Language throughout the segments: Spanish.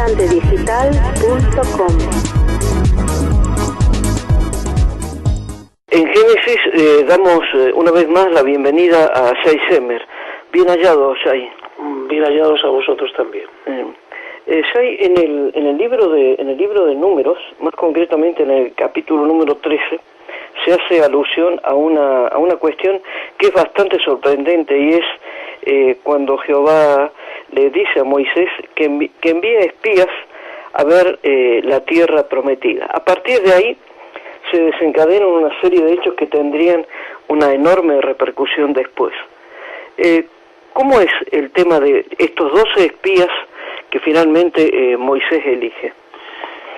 instantedigital.com. En Génesis damos una vez más la bienvenida a Shai Semer. Bien hallado, Shai. Bien hallados a vosotros también. Shai, en el libro de Números, más concretamente en el capítulo número 13, se hace alusión a una cuestión que es bastante sorprendente, y es cuando Jehová le dice a Moisés que envíe espías a ver la tierra prometida. A partir de ahí se desencadenan una serie de hechos que tendrían una enorme repercusión después. ¿Cómo es el tema de estos 12 espías que finalmente Moisés elige?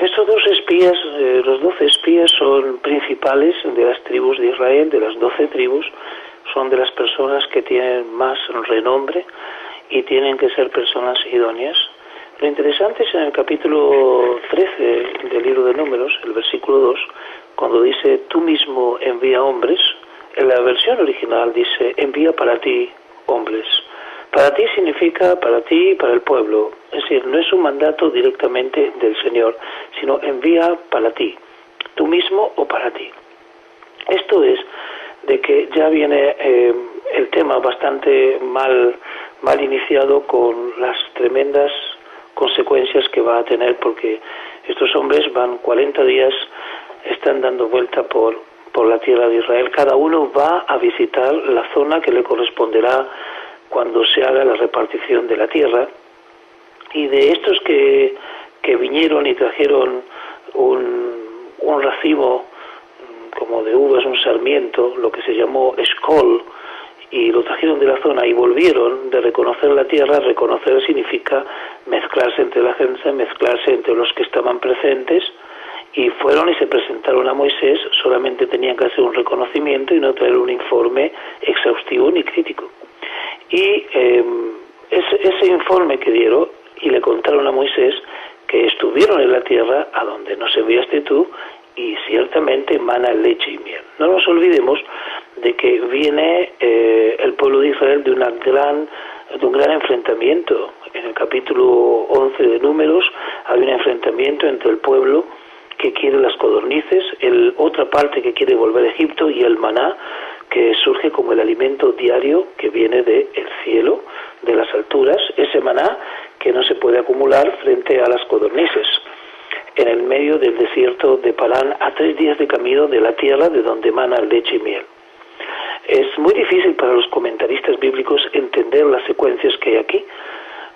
Estos 12 espías, los 12 espías son principales de las tribus de Israel, de las 12 tribus, son de las personas que tienen más renombre y tienen que ser personas idóneas. Lo interesante es en el capítulo 13 del libro de Números, el versículo 2, cuando dice, tú mismo envía hombres. En la versión original dice, envía para ti hombres. Para ti significa para ti y para el pueblo. Es decir, no es un mandato directamente del Señor, sino envía para ti, tú mismo o para ti. Esto es de que ya viene el tema bastante mal iniciado con las tremendas consecuencias que va a tener, porque estos hombres van 40 días, están dando vuelta por la tierra de Israel. Cada uno va a visitar la zona que le corresponderá cuando se haga la repartición de la tierra. Y de estos que vinieron y trajeron un racimo como de uvas, un sarmiento, lo que se llamó escol, y lo trajeron de la zona y volvieron de reconocer la tierra. Reconocer significa mezclarse entre la gente, mezclarse entre los que estaban presentes, y fueron y se presentaron a Moisés. Solamente tenían que hacer un reconocimiento y no traer un informe exhaustivo ni crítico. Y ese informe que dieron y le contaron a Moisés que estuvieron en la tierra a donde nos enviaste tú, y ciertamente mana leche y miel. No nos olvidemos de que viene el pueblo de Israel de un gran enfrentamiento. En el capítulo 11 de Números hay un enfrentamiento entre el pueblo que quiere las codornices, otra parte que quiere volver a Egipto, y el maná, que surge como el alimento diario que viene del cielo, de las alturas, ese maná que no se puede acumular frente a las codornices, en el medio del desierto de Parán, a 3 días de camino de la tierra de donde mana leche y miel. Es muy difícil para los comentaristas bíblicos entender las secuencias que hay aquí.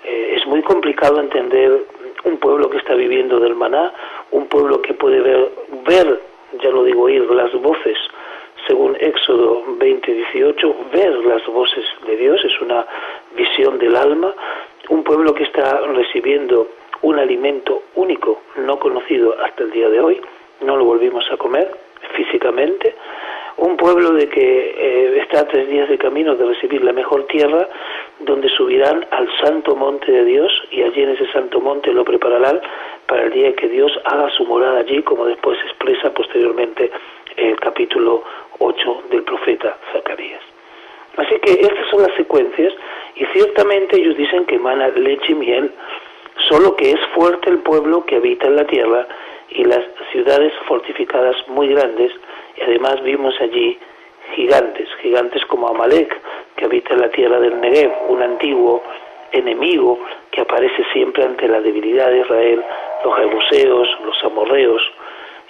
Es muy complicado entender un pueblo que está viviendo del maná, un pueblo que puede ver, ya lo digo, oír las voces, según Éxodo 20:18, ver las voces de Dios, es una visión del alma, un pueblo que está recibiendo un alimento único, no conocido hasta el día de hoy, no lo volvimos a comer físicamente, un pueblo de que está a 3 días de camino de recibir la mejor tierra, donde subirán al santo monte de Dios, y allí en ese santo monte lo prepararán para el día que Dios haga su morada allí, como después se expresa posteriormente el capítulo 8 del profeta Zacarías. Así que estas son las secuencias, y ciertamente ellos dicen que emana leche y miel, solo que es fuerte el pueblo que habita en la tierra y las ciudades fortificadas muy grandes, y además vimos allí gigantes como Amalek, que habita en la tierra del Negev, un antiguo enemigo que aparece siempre ante la debilidad de Israel. Los jebuseos, los amorreos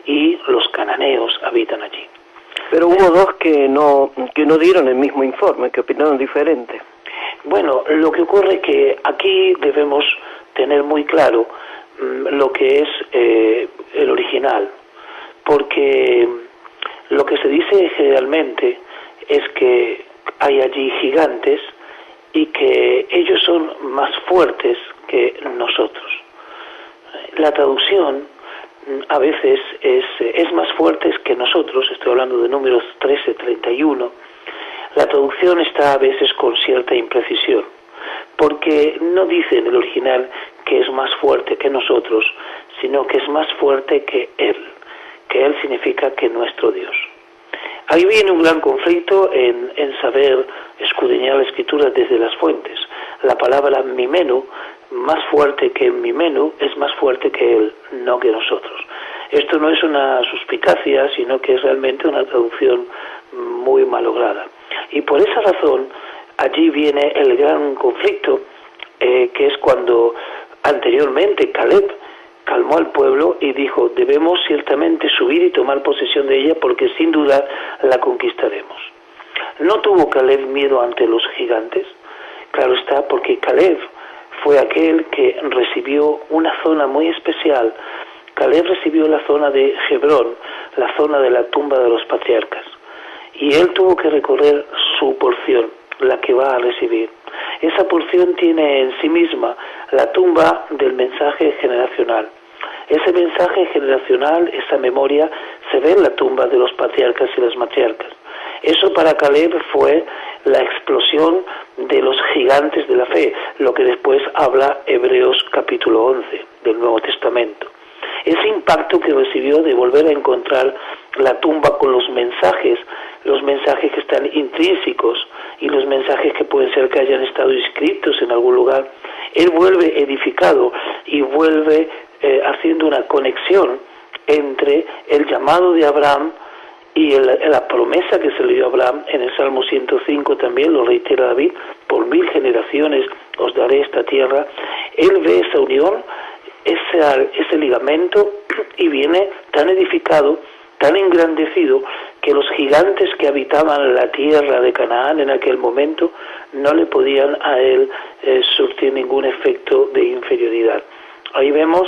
y los cananeos habitan allí. Pero hubo dos que no dieron el mismo informe, que opinaron diferente. Bueno, lo que ocurre es que aquí debemos tener muy claro lo que es el original, porque lo que se dice generalmente es que hay allí gigantes y que ellos son más fuertes que nosotros. La traducción a veces es más fuertes que nosotros, estoy hablando de Números 13:31, la traducción está a veces con cierta imprecisión, porque no dice en el original que es más fuerte que nosotros, sino que es más fuerte que Él significa que nuestro Dios. Ahí viene un gran conflicto en saber escudriñar la Escritura desde las fuentes. la palabra mimenu, más fuerte que mimenu, es más fuerte que él, no que nosotros. Esto no es una suspicacia, sino que es realmente una traducción muy malograda. Y por esa razón, allí viene el gran conflicto, que es cuando anteriormente Caleb calmó al pueblo y dijo: debemos ciertamente subir y tomar posesión de ella, porque sin duda la conquistaremos. ¿No tuvo Caleb miedo ante los gigantes? Claro está, porque Caleb fue aquel que recibió una zona muy especial. Caleb recibió la zona de Hebrón, la zona de la tumba de los patriarcas, y él tuvo que recorrer su porción, la que va a recibir. Esa porción tiene en sí misma la tumba del mensaje generacional. Ese mensaje generacional, esa memoria, se ve en la tumba de los patriarcas y las matriarcas. Eso para Caleb fue la explosión de los gigantes de la fe, lo que después habla Hebreos capítulo 11 del Nuevo Testamento. Ese impacto que recibió de volver a encontrar la tumba con los mensajes que están intrínsecos y los mensajes que pueden ser que hayan estado inscritos en algún lugar, él vuelve edificado y vuelve haciendo una conexión entre el llamado de Abraham y la promesa que se le dio a Abraham. En el Salmo 105 también lo reitera David: por 1000 generaciones os daré esta tierra. Él ve esa unión, ese ligamento, y viene tan edificado, tan engrandecido, que los gigantes que habitaban la tierra de Canaán en aquel momento no le podían a él surtir ningún efecto de inferioridad. Ahí vemos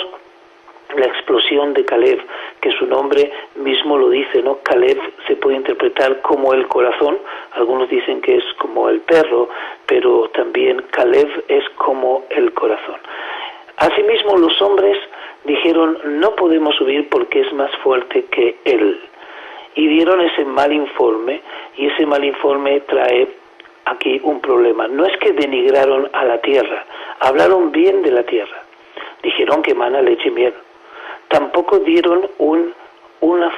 la explosión de Caleb, que su nombre mismo lo dice, ¿no? Caleb se puede interpretar como el corazón, algunos dicen que es como el perro, pero también Caleb es como el corazón. Asimismo, los hombres dijeron: no podemos subir porque es más fuerte que él. Y dieron ese mal informe, y ese mal informe trae aquí un problema. No es que denigraron a la tierra, hablaron bien de la tierra. Dijeron que emana leche y miel. Tampoco dieron un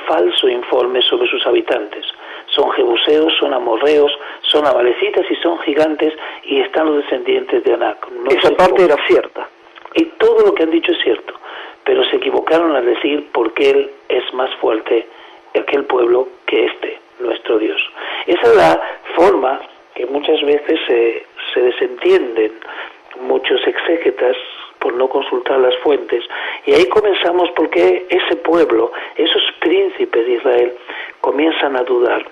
falso informe sobre sus habitantes. Son jebuseos, son amorreos, son amalecitas y son gigantes, y están los descendientes de Anac. Esa parte era cierta. Y todo lo que han dicho es cierto, pero se equivocaron al decir: porque él es más fuerte aquel pueblo que nuestro Dios. Esa es la forma que muchas veces se desentienden muchos exégetas por no consultar las fuentes, y ahí comenzamos porque ese pueblo, esos príncipes de Israel, comienzan a dudar.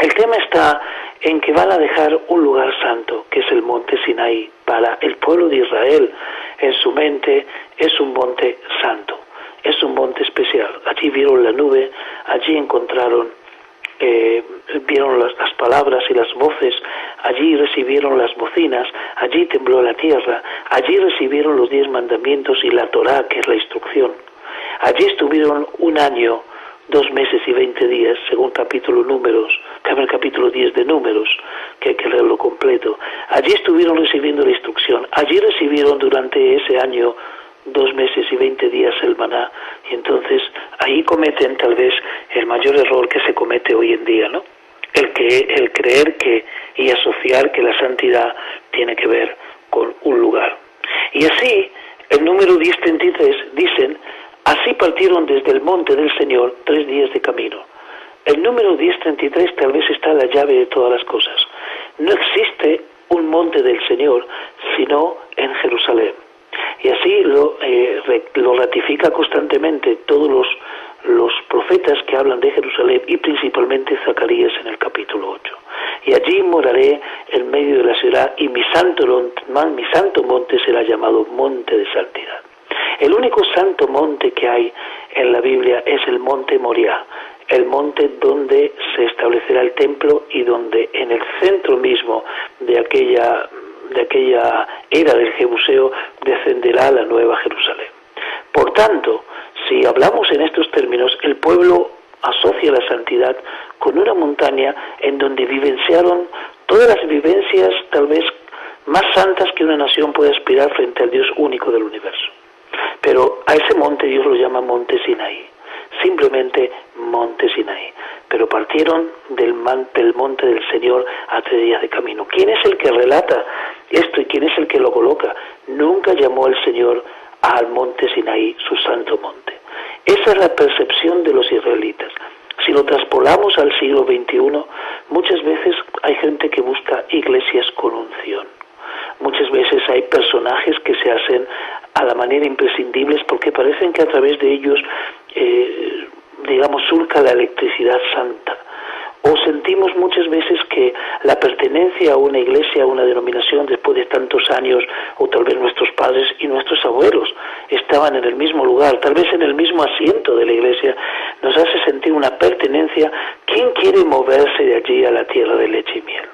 El tema está en que van a dejar un lugar santo, que es el monte Sinaí. Para el pueblo de Israel, en su mente, es un monte santo, es un monte especial. Allí vieron la nube, allí encontraron, vieron las palabras y las voces, allí recibieron las bocinas, allí tembló la tierra, allí recibieron los 10 mandamientos y la Torá, que es la instrucción. Allí estuvieron 1 año, 2 meses y 20 días, según capítulo 10 de Números, que hay que leerlo completo. Allí estuvieron recibiendo la instrucción, allí recibieron durante ese año 2 meses y 20 días el maná, y entonces ahí cometen tal vez el mayor error que se comete hoy en día, ¿no? El creer que y asociar que la santidad tiene que ver con un lugar. Y así, el número 10:33 dicen: así partieron desde el monte del Señor 3 días de camino. El número 10:33 tal vez está la llave de todas las cosas. No existe un monte del Señor sino en Jerusalén. Y así lo ratifica constantemente todos los profetas que hablan de Jerusalén, y principalmente Zacarías en el capítulo 8. Y allí moraré en medio de la ciudad, y mi santo monte será llamado monte de santidad. El único santo monte que hay en la Biblia es el monte Moriah, el monte donde se establecerá el templo y donde en el centro mismo de aquella era del Jebuseo descenderá la nueva Jerusalén. Por tanto, si hablamos en estos términos, el pueblo asocia la santidad con una montaña en donde vivenciaron todas las vivencias tal vez más santas que una nación puede aspirar frente al Dios único del universo. Pero a ese monte Dios lo llama monte Sinaí, simplemente monte Sinaí. Pero partieron del monte del Señor a 3 días de camino. ¿Quién es el que relata esto y quién es el que lo coloca. Nunca llamó el Señor al monte Sinaí su santo monte. Esa es la percepción de los israelitas. Si lo traspolamos al siglo XXI, muchas veces hay gente que busca iglesias con unción. Muchas veces hay personajes que se hacen a la manera imprescindibles porque parecen que a través de ellos, surca la electricidad santa. O sentimos muchas veces que la pertenencia a una iglesia, a una denominación, después de tantos años, o tal vez nuestros padres y nuestros abuelos estaban en el mismo lugar, tal vez en el mismo asiento de la iglesia, nos hace sentir una pertenencia. ¿Quién quiere moverse de allí a la tierra de leche y miel?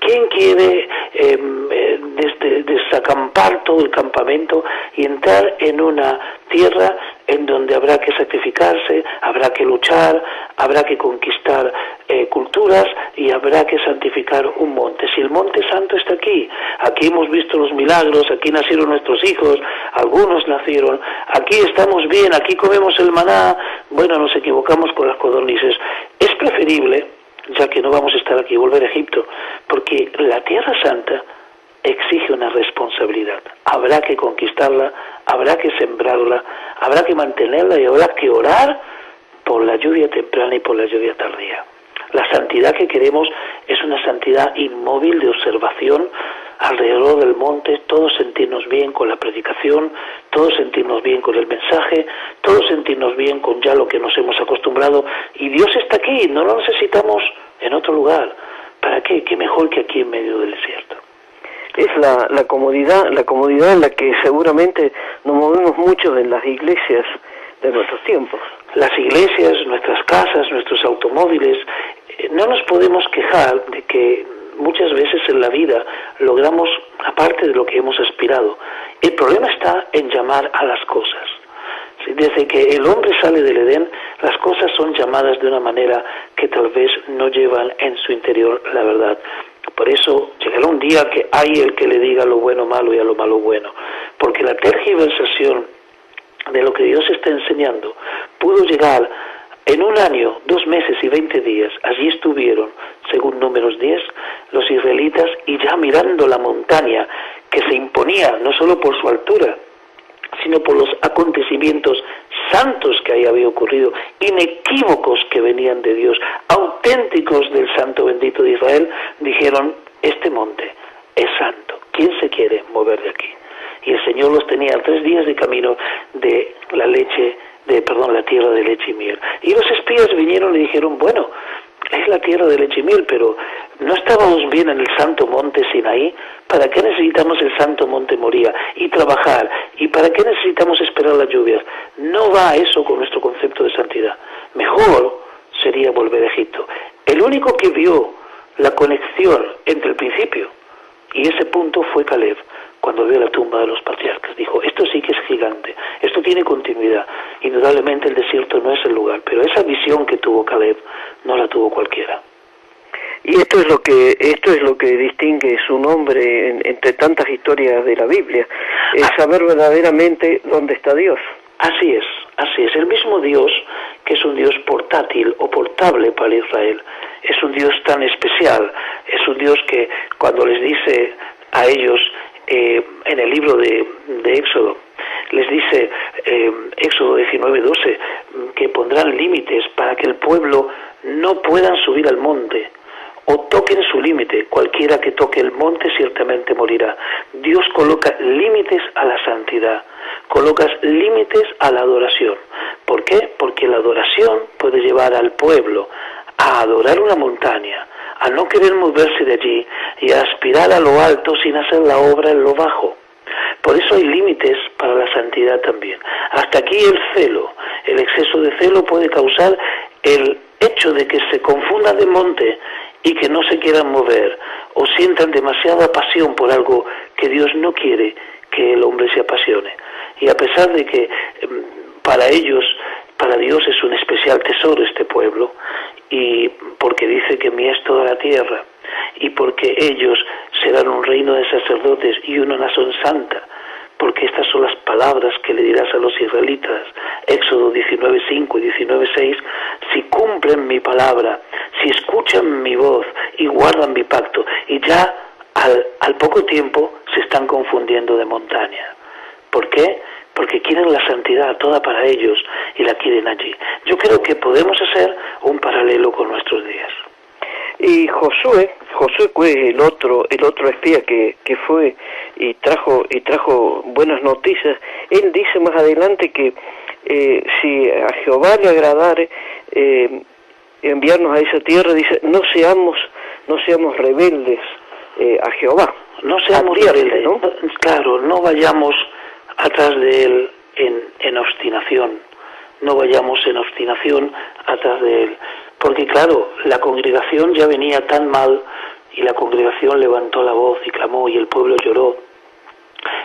¿Quién quiere desacampar todo el campamento y entrar en una tierra en donde habrá que sacrificarse, habrá que luchar, habrá que conquistar culturas y habrá que santificar un monte? Si el monte santo está aquí, aquí hemos visto los milagros, aquí nacieron nuestros hijos, algunos nacieron, aquí estamos bien, aquí comemos el maná, bueno, nos equivocamos con las codornices. Es preferible, ya que no vamos a estar aquí, volver a Egipto, porque la Tierra Santa exige una responsabilidad. Habrá que conquistarla, habrá que sembrarla, habrá que mantenerla y habrá que orar por la lluvia temprana y por la lluvia tardía. La santidad que queremos es una santidad inmóvil de observación alrededor del monte, todos sentirnos bien con la predicación, todos sentirnos bien con el mensaje, todos sentirnos bien con ya lo que nos hemos acostumbrado, y Dios está aquí, no lo necesitamos en otro lugar. ¿Para qué? ¿Qué mejor que aquí en medio del desierto? Es la comodidad en la que seguramente nos movemos mucho en las iglesias de nuestros tiempos. Las iglesias, nuestras casas, nuestros automóviles, no nos podemos quejar de que muchas veces en la vida logramos aparte de lo que hemos aspirado. El problema está en llamar a las cosas. Desde que el hombre sale del Edén, las cosas son llamadas de una manera que tal vez no llevan en su interior la verdad. Por eso llegará un día que hay el que le diga lo bueno malo y a lo malo bueno, porque la tergiversación de lo que Dios está enseñando pudo llegar en un año, 2 meses y 20 días. Allí estuvieron, según Números 10, los israelitas, y ya mirando la montaña que se imponía no solo por su altura, sino por los acontecimientos santos que ahí había ocurrido, inequívocos que venían de Dios, auténticos del santo bendito de Israel, dijeron: este monte es santo, ¿quién se quiere mover de aquí? Y el Señor los tenía a 3 días de camino de la tierra de leche y miel. Y los espías vinieron y dijeron: bueno, es la tierra de leche y miel, pero ¿no estábamos bien en el santo monte Sinaí? ¿Para qué necesitamos el santo monte Moría y trabajar? ¿Y para qué necesitamos esperar las lluvias? No va eso con nuestro concepto de santidad. Mejor sería volver a Egipto. El único que vio la conexión entre el principio y ese punto fue Caleb, cuando vio la tumba de los patriarcas. Dijo: esto sí que es gigante, esto tiene continuidad. Indudablemente el desierto no es el lugar, pero esa visión que tuvo Caleb no la tuvo cualquiera. Y esto es lo que distingue su nombre entre tantas historias de la Biblia, es saber verdaderamente dónde está Dios. Así es. El mismo Dios, que es un Dios portátil o portable para Israel, es un Dios tan especial, es un Dios que cuando les dice a ellos en el libro de Éxodo, les dice, Éxodo 19:12, que pondrán límites para que el pueblo no puedan subir al monte o toquen su límite. Cualquiera que toque el monte ciertamente morirá. Dios coloca límites a la santidad, colocas límites a la adoración. ¿Por qué? Porque la adoración puede llevar al pueblo a adorar una montaña, a no querer moverse de allí y a aspirar a lo alto sin hacer la obra en lo bajo. Por eso hay límites para la santidad también. Hasta aquí el celo, el exceso de celo puede causar el hecho de que se confundan de monte y que no se quieran mover o sientan demasiada pasión por algo que Dios no quiere que el hombre se apasione. Y a pesar de que para ellos, para Dios es un especial tesoro este pueblo, y porque dice que mía es toda la tierra, y porque ellos serán un reino de sacerdotes y una nación santa, porque estas son las palabras que le dirás a los israelitas, Éxodo 19:5 y 19:6, si cumplen mi palabra, si escuchan mi voz y guardan mi pacto. Y ya al poco tiempo se están confundiendo de montaña. ¿Por qué? Porque quieren la santidad toda para ellos y la quieren allí. Yo creo que podemos hacer un paralelo con nuestros días. Y Josué fue el otro espía que fue y trajo buenas noticias. Él dice más adelante que si a Jehová le agradare enviarnos a esa tierra, dice, no seamos rebeldes a Jehová. No seamos rebeldes, ¿no? Claro, no vayamos atrás de él en obstinación. No vayamos en obstinación atrás de él. Porque claro, la congregación ya venía tan mal y la congregación levantó la voz y clamó y el pueblo lloró.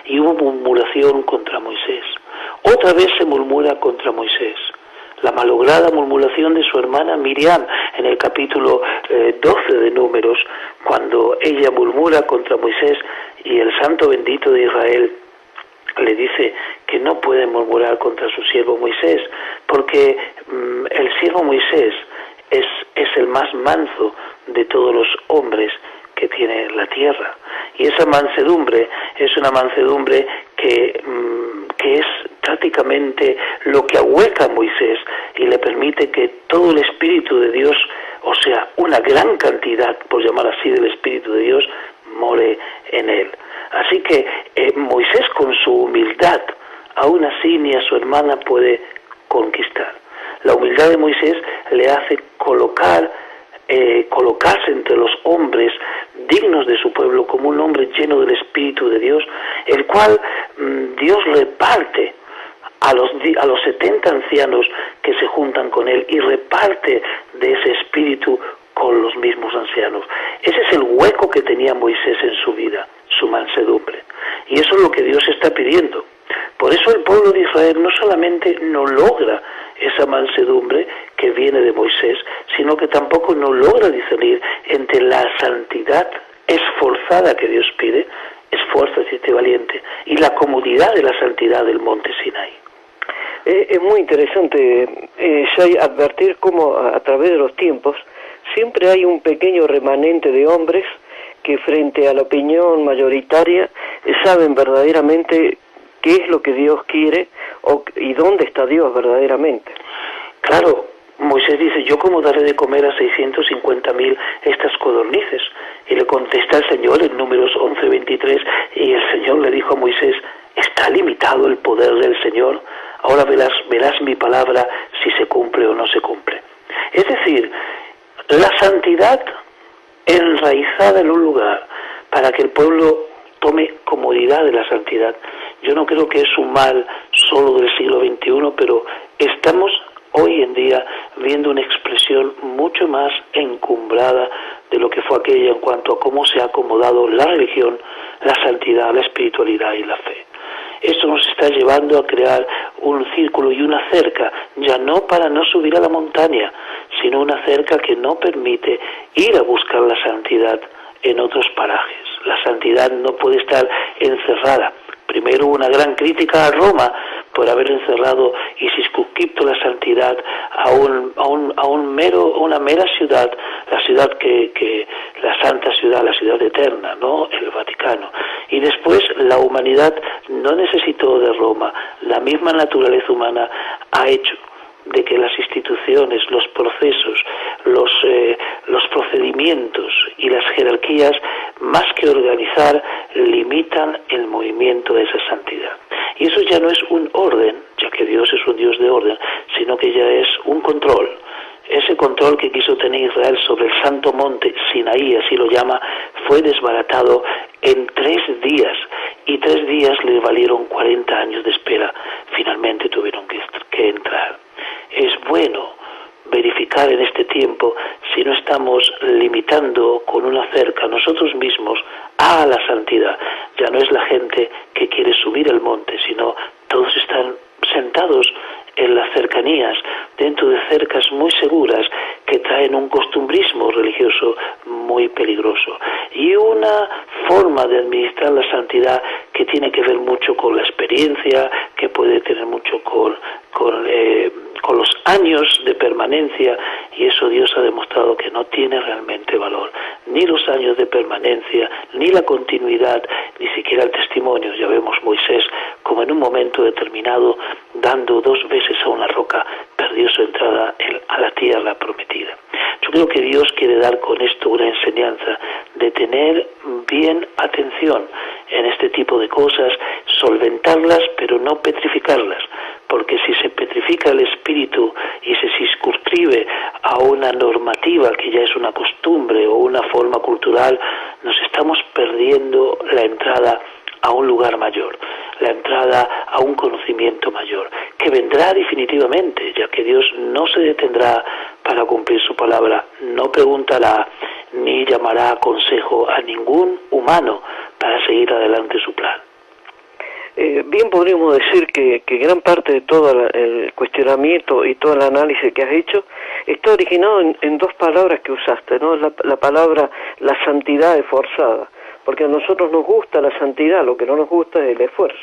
Y hubo murmuración contra Moisés. Otra vez se murmura contra Moisés. La malograda murmuración de su hermana Miriam en el capítulo 12 de Números, cuando ella murmura contra Moisés y el santo bendito de Israel le dice que no puede murmurar contra su siervo Moisés, porque el siervo Moisés es el más manso de todos los hombres que tiene la tierra. Y esa mansedumbre es una mansedumbre que es prácticamente lo que ahueca a Moisés y le permite que todo el Espíritu de Dios, o sea, una gran cantidad, por llamar así, del Espíritu de Dios, more en él. Así que Moisés, con su humildad, aún así ni a su hermana puede conquistar. La humildad de Moisés le hace colocarse entre los hombres dignos de su pueblo como un hombre lleno del Espíritu de Dios, el cual Dios reparte a los 70 ancianos que se juntan con él y reparte de ese espíritu con los mismos ancianos. Ese es el hueco que tenía Moisés en su vida, su mansedumbre. Y eso es lo que Dios está pidiendo. Por eso el pueblo de Israel no solamente no logra esa mansedumbre que viene de Moisés, sino que tampoco no logra discernir entre la santidad esforzada que Dios pide, esfuérzate valiente, y la comodidad de la santidad del monte Sinaí. Es muy interesante, Shai, advertir cómo a través de los tiempos siempre hay un pequeño remanente de hombres que frente a la opinión mayoritaria saben verdaderamente qué es lo que Dios quiere y dónde está Dios verdaderamente. Claro, Moisés dice, yo cómo daré de comer a 650.000 estas codornices. Y le contesta el Señor en Números 11:23, y el Señor le dijo a Moisés, ¿está limitado el poder del Señor? Ahora verás mi palabra si se cumple o no se cumple. Es decir, la santidad enraizada en un lugar para que el pueblo tome comodidad de la santidad. Yo no creo que es un mal solo del siglo XXI, pero estamos hoy en día viendo una expresión mucho más encumbrada de lo que fue aquella en cuanto a cómo se ha acomodado la religión, la santidad, la espiritualidad y la fe. Esto nos está llevando a crear un círculo y una cerca, ya no para no subir a la montaña, sino una cerca que no permite ir a buscar la santidad en otros parajes. La santidad no puede estar encerrada. Primero hubo una gran crítica a Roma por haber encerrado y circunscripto la santidad a una mera ciudad, la ciudad la santa ciudad, la ciudad eterna, ¿no? El Vaticano. Y después la humanidad no necesitó de Roma, la misma naturaleza humana ha hecho de que las instituciones, los procesos, los procedimientos y las jerarquías, más que organizar, limitan el movimiento de esa santidad. Y eso ya no es un orden, ya que Dios es un Dios de orden, sino que ya es un control. Ese control que quiso tener Israel sobre el santo monte Sinaí, así lo llama, fue desbaratado en 3 días, y 3 días le valieron 40 años de espera. Finalmente tuvieron que entrar. Es bueno verificar en este tiempo si no estamos limitando con una cerca nosotros mismos a la santidad. Ya no es la gente que quiere subir el monte, sino todos están sentados en las cercanías, dentro de cercas muy seguras que traen un costumbrismo religioso muy peligroso y una forma de administrar la santidad que tiene que ver mucho con la experiencia, que puede tener mucho con con los años de permanencia, y eso Dios ha demostrado que no tiene realmente valor, ni los años de permanencia, ni la continuidad, ni siquiera el testimonio. Ya vemos Moisés como en un momento determinado, dando 2 veces a una roca, perdió su entrada a la tierra prometida. Yo creo que Dios quiere dar con esto una enseñanza de tener bien atención en este tipo de cosas, solventarlas pero no petrificarlas, porque si se petrifica el espíritu y se circunscribe a una normativa que ya es una costumbre o una forma cultural, nos estamos perdiendo la entrada a un lugar mayor, la entrada a un conocimiento mayor, que vendrá definitivamente, ya que Dios no se detendrá para cumplir su palabra, no preguntará ni llamará a consejo a ningún humano para seguir adelante su plan. Bien podríamos decir que gran parte de todo el cuestionamiento y todo el análisis que has hecho está originado en 2 palabras que usaste, ¿no? La palabra, la santidad esforzada, porque a nosotros nos gusta la santidad, lo que no nos gusta es el esfuerzo.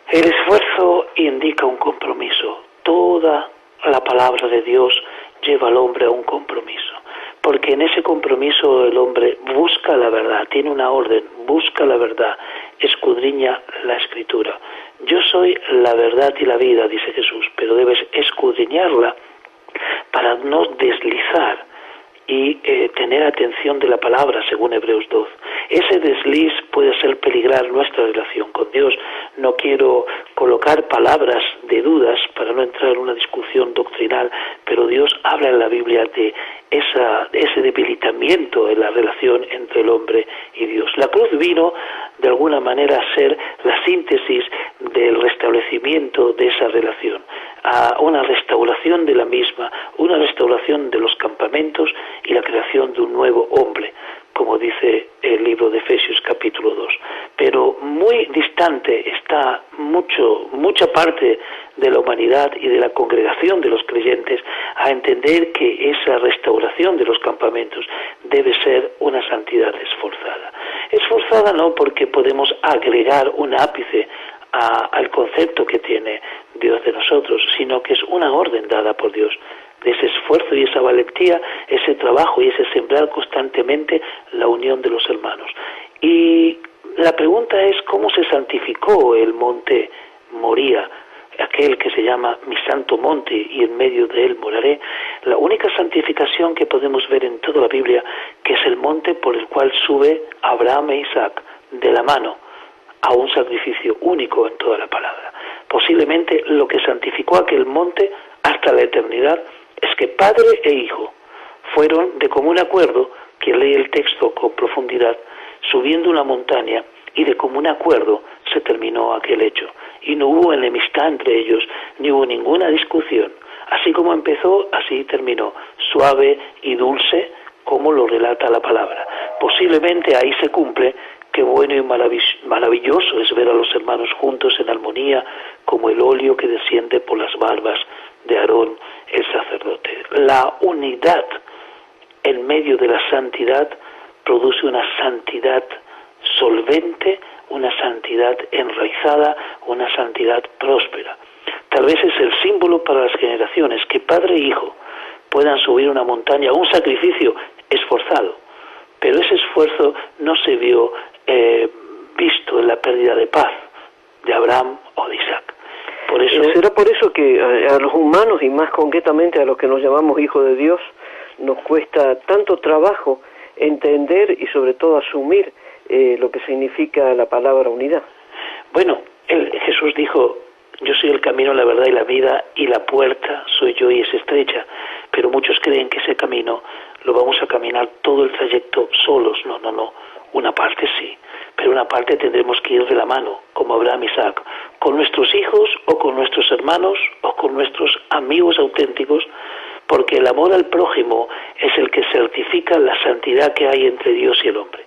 El esfuerzo indica un compromiso. Toda la palabra de Dios lleva al hombre a un compromiso, porque en ese compromiso el hombre busca la verdad, tiene una orden, busca la verdad, escudriña la Escritura. Yo soy la verdad y la vida, dice Jesús, pero debes escudriñarla para no deslizar y tener atención de la palabra, según Hebreos 12. Ese desliz puede hacer peligrar nuestra relación con Dios. No quiero colocar palabras de dudas para no entrar en una discusión doctrinal, pero Dios habla en la Biblia de ese debilitamiento en la relación entre el hombre y Dios. La cruz vino de alguna manera a ser la síntesis del restablecimiento de esa relación, a una restauración de la misma, una restauración de los campamentos y la creación de un nuevo hombre, como dice el libro de Efesios capítulo 2. Pero muy distante está mucha parte de la humanidad y de la congregación de los creyentes a entender que esa restauración de los campamentos debe ser una santidad esforzada. Esforzada no porque podemos agregar un ápice al concepto que tiene Dios de nosotros, sino que es una orden dada por Dios, de ese esfuerzo y esa valentía, ese trabajo y ese sembrar constantemente la unión de los hermanos. Y la pregunta es cómo se santificó el monte Moría, aquel que se llama mi santo monte, y en medio de él moraré. La única santificación que podemos ver en toda la Biblia, que es el monte por el cual sube Abraham e Isaac de la mano a un sacrificio único en toda la palabra. Posiblemente lo que santificó aquel monte hasta la eternidad es que padre e hijo fueron de común acuerdo, quien lee el texto con profundidad, subiendo una montaña, y de común acuerdo se terminó aquel hecho. Y no hubo enemistad entre ellos, ni hubo ninguna discusión. Así como empezó, así terminó, suave y dulce, como lo relata la palabra. Posiblemente ahí se cumple que bueno y maravilloso es ver a los hermanos juntos en armonía, como el óleo que desciende por las barbas de Aarón, el sacerdote. La unidad en medio de la santidad produce una santidad solvente, una santidad enraizada, una santidad próspera. Tal vez es el símbolo para las generaciones, que padre e hijo puedan subir una montaña, un sacrificio esforzado, pero ese esfuerzo no se vio visto en la pérdida de paz de Abraham o de Isaac. Por eso, ¿será por eso que a los humanos, y más concretamente a los que nos llamamos hijos de Dios, nos cuesta tanto trabajo entender y sobre todo asumir lo que significa la palabra unidad? Bueno, Jesús dijo: yo soy el camino, la verdad y la vida, y la puerta soy yo y es estrecha. Pero muchos creen que ese camino lo vamos a caminar todo el trayecto solos. No. Una parte sí, pero una parte tendremos que ir de la mano, como Abraham y Isaac, con nuestros hijos o con nuestros hermanos o con nuestros amigos auténticos, porque el amor al prójimo es el que certifica la santidad que hay entre Dios y el hombre.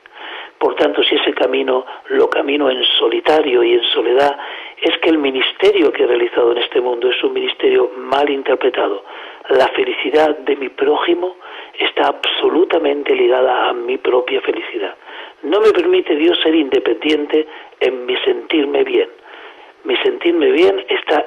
Por tanto, si ese camino lo camino en solitario y en soledad, es que el ministerio que he realizado en este mundo es un ministerio mal interpretado. La felicidad de mi prójimo está absolutamente ligada a mi propia felicidad. No me permite Dios ser independiente en mi sentirme bien. Mi sentirme bien está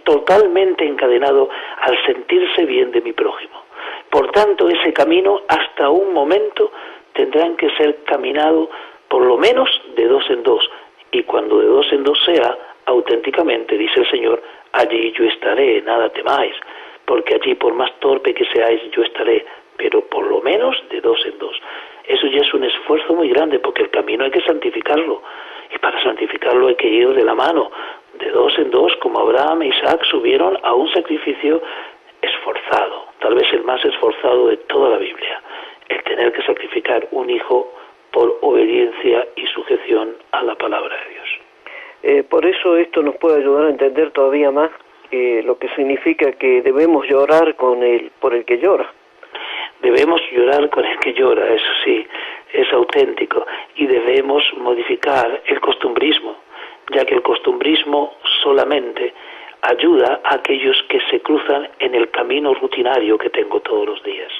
totalmente encadenado al sentirse bien de mi prójimo. Por tanto, ese camino hasta un momento tendrán que ser caminado por lo menos de dos en dos. Y cuando de dos en dos sea, auténticamente, dice el Señor, allí yo estaré, nada temáis, porque allí por más torpe que seáis, yo estaré, pero por lo menos de dos en dos. Eso ya es un esfuerzo muy grande, porque el camino hay que santificarlo, y para santificarlo hay que ir de la mano, de dos en dos, como Abraham e Isaac subieron a un sacrificio esforzado, tal vez el más esforzado de toda la Biblia, el tener que sacrificar un hijo por obediencia y sujeción a la palabra de Dios. Por eso esto nos puede ayudar a entender todavía más lo que significa que debemos llorar por el que llora. Debemos llorar con el que llora, eso sí, es auténtico, y debemos modificar el costumbrismo, ya que el costumbrismo solamente ayuda a aquellos que se cruzan en el camino rutinario que tengo todos los días.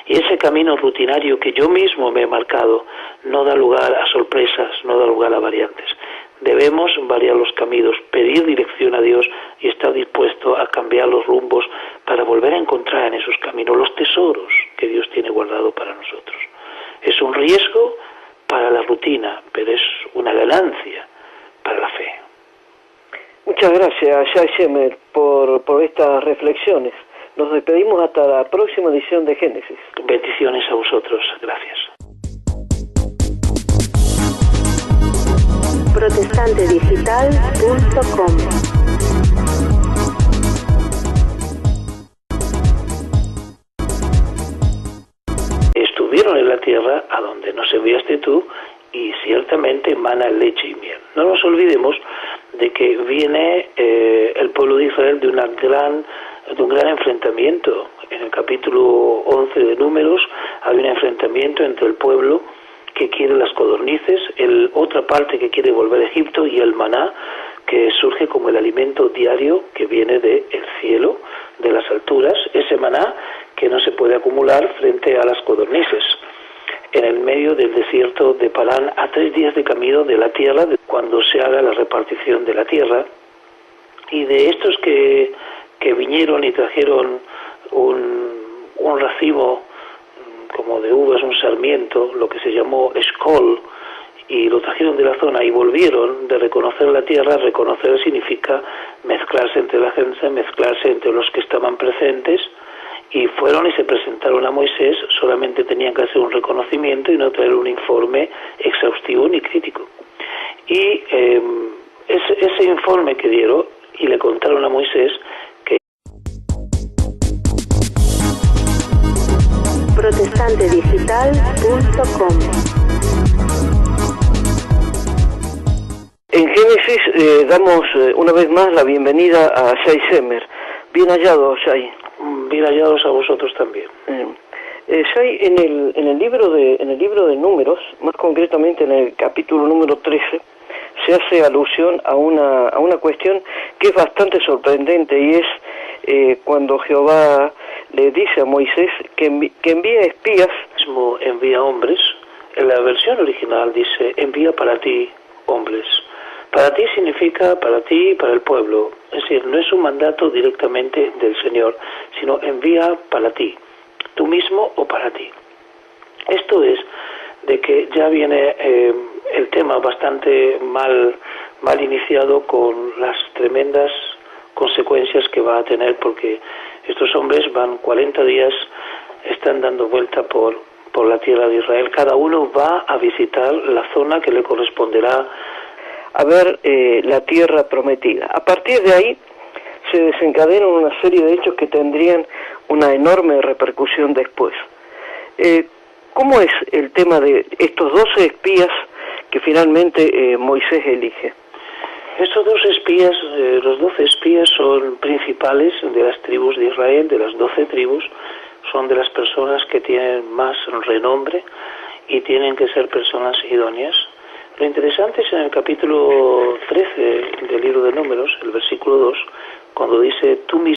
Y ese camino rutinario que yo mismo me he marcado no da lugar a sorpresas, no da lugar a variantes. Debemos variar los caminos, pedir dirección a Dios y estar dispuesto a cambiar los rumbos para volver a encontrar en esos caminos los tesoros que Dios tiene guardado para nosotros. Es un riesgo para la rutina, pero es una ganancia para la fe. Muchas gracias, Shai Shemer, por estas reflexiones. Nos despedimos hasta la próxima edición de Génesis. Bendiciones a vosotros. Gracias. protestantedigital.com. Estuvieron en la tierra a donde nos enviaste tú, y ciertamente mana leche y miel. No nos olvidemos de que viene el pueblo de Israel de un gran enfrentamiento. En el capítulo 11 de Números hay un enfrentamiento entre el pueblo que quiere las codornices, otra parte que quiere volver a Egipto, y el maná, que surge como el alimento diario que viene del cielo, de las alturas, ese maná que no se puede acumular frente a las codornices. En el medio del desierto de Parán, a 3 días de camino de la tierra, cuando se haga la repartición de la tierra, y de estos que vinieron y trajeron un racimo como de uvas, un sarmiento, lo que se llamó escol, y lo trajeron de la zona y volvieron de reconocer la tierra. Reconocer significa mezclarse entre la gente, mezclarse entre los que estaban presentes, y fueron y se presentaron a Moisés. Solamente tenían que hacer un reconocimiento y no traer un informe exhaustivo ni crítico. Y ese informe que dieron y le contaron a Moisés que protestantedigital.com. En Génesis damos una vez más la bienvenida a Shai Shemer. Bien hallado, Shai. Bien hallados a vosotros también. Shai, en el libro de Números, más concretamente en el capítulo número 13, se hace alusión a una cuestión que es bastante sorprendente, y es cuando Jehová le dice a Moisés que envía espías. Mismo envía hombres. En la versión original dice: envía para ti hombres. Para ti significa para ti y para el pueblo. Es decir, no es un mandato directamente del Señor, sino envía para ti, tú mismo o para ti. Esto es de que ya viene el tema bastante mal iniciado, con las tremendas consecuencias que va a tener, porque estos hombres van 40 días, están dando vuelta por la tierra de Israel. Cada uno va a visitar la zona que le corresponderá a ver la tierra prometida. A partir de ahí se desencadenan una serie de hechos que tendrían una enorme repercusión después. ¿Cómo es el tema de estos 12 espías que finalmente Moisés elige? Estos 12 espías, los 12 espías son principales de las tribus de Israel, de las 12 tribus, son de las personas que tienen más renombre y tienen que ser personas idóneas. Lo interesante es en el capítulo 13 del libro de Números, el versículo 2, cuando dice: tú mismo